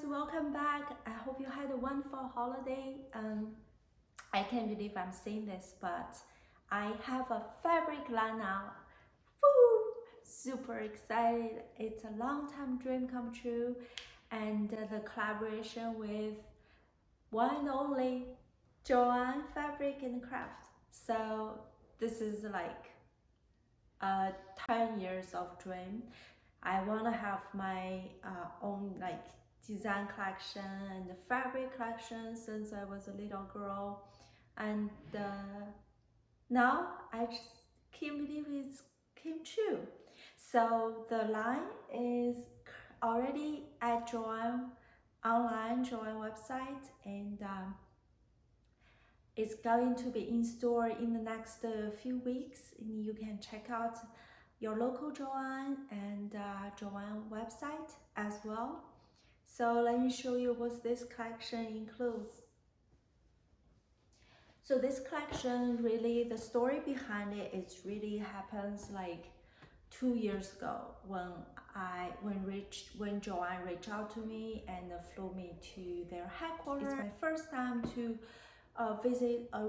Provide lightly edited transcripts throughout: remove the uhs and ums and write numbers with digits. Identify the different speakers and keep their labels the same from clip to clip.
Speaker 1: welcome back. I hope you had a wonderful holiday. I can't believe I'm saying this, but I have a fabric line now. Woo! Super excited. It's a long time dream come true, and the collaboration with one and only JOANN Fabric and Craft. So this is like 10 years of dream. I want to have my own like design collection and fabric collection since I was a little girl, and now I just can't believe it came true. So the line is already at JOANN online, JOANN website, and it's going to be in store in the next few weeks, and you can check out your local JOANN and JOANN website as well. So let me show you what this collection includes. So this collection, really, the story behind it is really happens like 2 years ago when JOANN reached out to me and flew me to their headquarters. It's my first time to visit a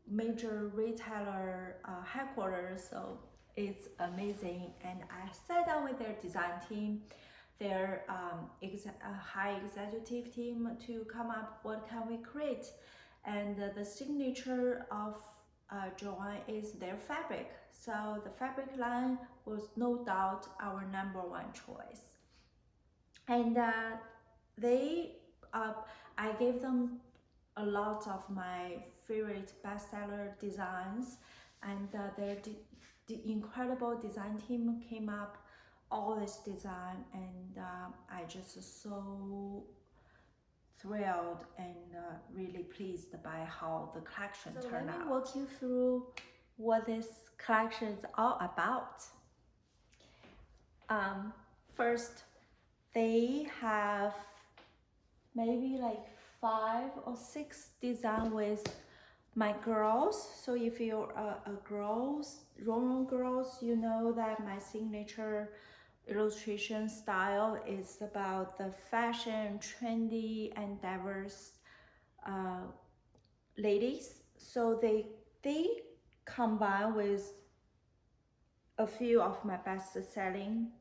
Speaker 1: major retailer headquarters, so it's amazing. And I sat down with their design team, their high executive team, to come up what can we create. And the signature of JOANN is their fabric. So the fabric line was no doubt our #1 choice. And I gave them a lot of my favorite bestseller designs, and their incredible design team came up all this design, and I just so thrilled and really pleased by how the collection turned out. Let me walk you through what this collection is all about. First, they have maybe like 5 or 6 designs with my girls. So if you're a Rongrong girls, you know that my signature illustration style is about the fashion, trendy, and diverse ladies. So they combine with a few of my best-selling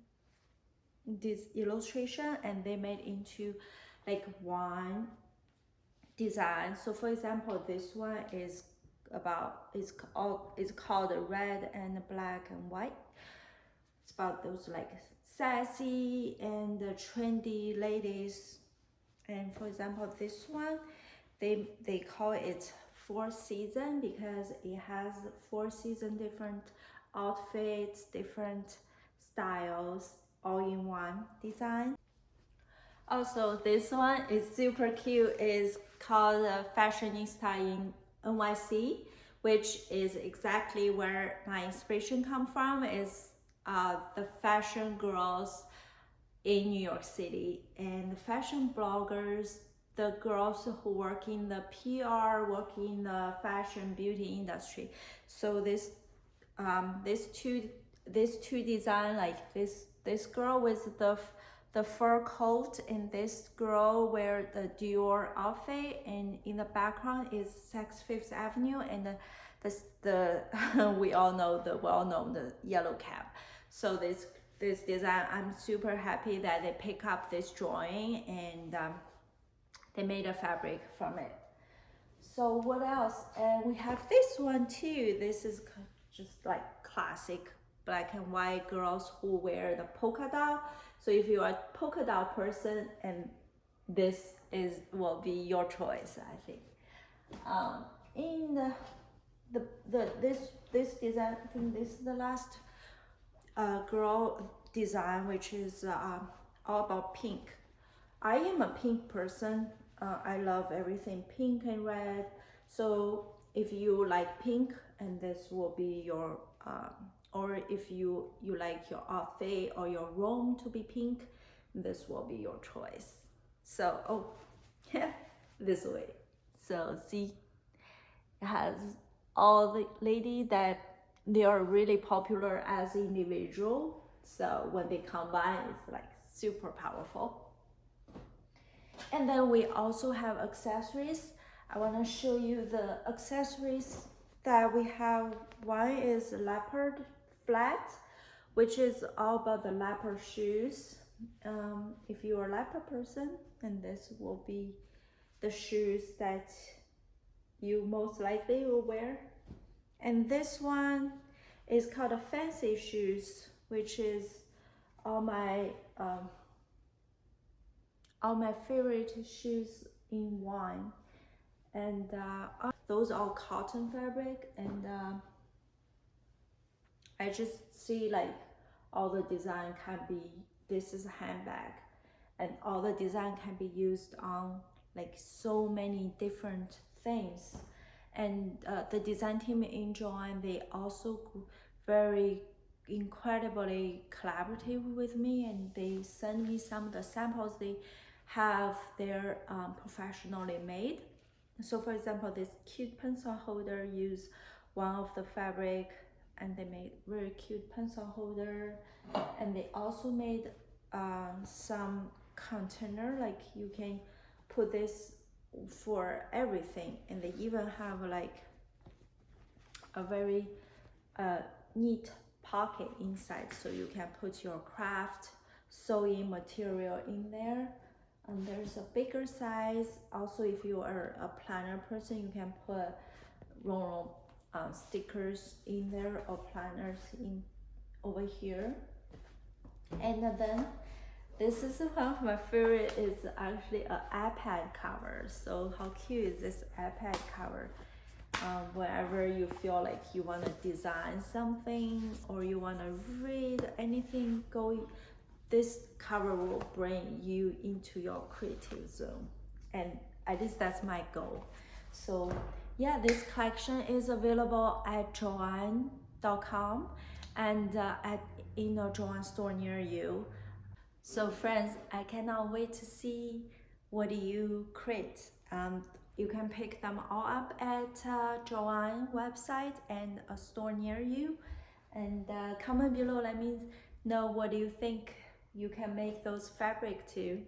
Speaker 1: this illustration, and they made into like one design. So for example, this one is called red and black and white. It's about those like sassy and trendy ladies. And for example, this one, they call it 4 season because it has 4 season different outfits, different styles, all in one design. Also, this one is super cute. It's called Fashionista in NYC, which is exactly where my inspiration comes from. Is the fashion girls in New York City, and the fashion bloggers, the girls who work in the PR, work in the fashion beauty industry. So these two design, like this girl with the fur coat, and this girl wear the Dior outfit, and in the background is Saks Fifth Avenue, and we all know the well-known the yellow cap. So this design, I'm super happy that they pick up this drawing and they made a fabric from it. So what else? And we have this one too. This is just like classic black and white girls who wear the polka dot. So if you are a polka dot person, and this will be your choice, I think. In this design, I think this is the last girl design, which is all about pink. I am a pink person. I love everything pink and red. So if you like pink, and this will be your or if you like your outfit or your room to be pink, this will be your choice. So yeah, this way. So see, it has all the ladies that they are really popular as individual. So when they combine, it's like super powerful. And then we also have accessories. I want to show you the accessories that we have. One is leopard flat, which is all about the leopard shoes. If you're a leopard person, then this will be the shoes that you most likely will wear. And this one is called a fancy shoes, which is all my favorite shoes in one. And those are cotton fabric, and I just see like all the design can be, this is a handbag, and all the design can be used on like so many different things. And the design team in JOANN, they also very incredibly collaborative with me, and they send me some of the samples they have their professionally made. So for example, this cute pencil holder use one of the fabric, and they made very cute pencil holder. And they also made some container, like you can put this for everything. And they even have like a very neat pocket inside, so you can put your craft sewing material in there. And there's a bigger size. Also, if you are a planner person, you can put Rongrong stickers in there, or planners in over here. And then this is one of my favorite, is actually an iPad cover. So how cute is this iPad cover? Wherever you feel like you want to design something, or you want to read anything, this cover will bring you into your creative zone. And at least that's my goal. So yeah, this collection is available at joann.com and in a JOANN store near you. So friends, I cannot wait to see what you create. You can pick them all up at JOANN website and a store near you. And comment below, let me know what you think you can make those fabric too.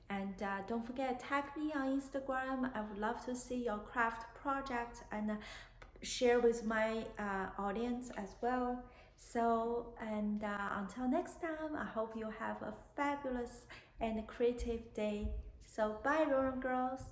Speaker 1: And don't forget, tag me on Instagram. I would love to see your craft project and share with my audience as well. So, and until next time, I hope you have a fabulous and creative day. So bye, Rongrong girls.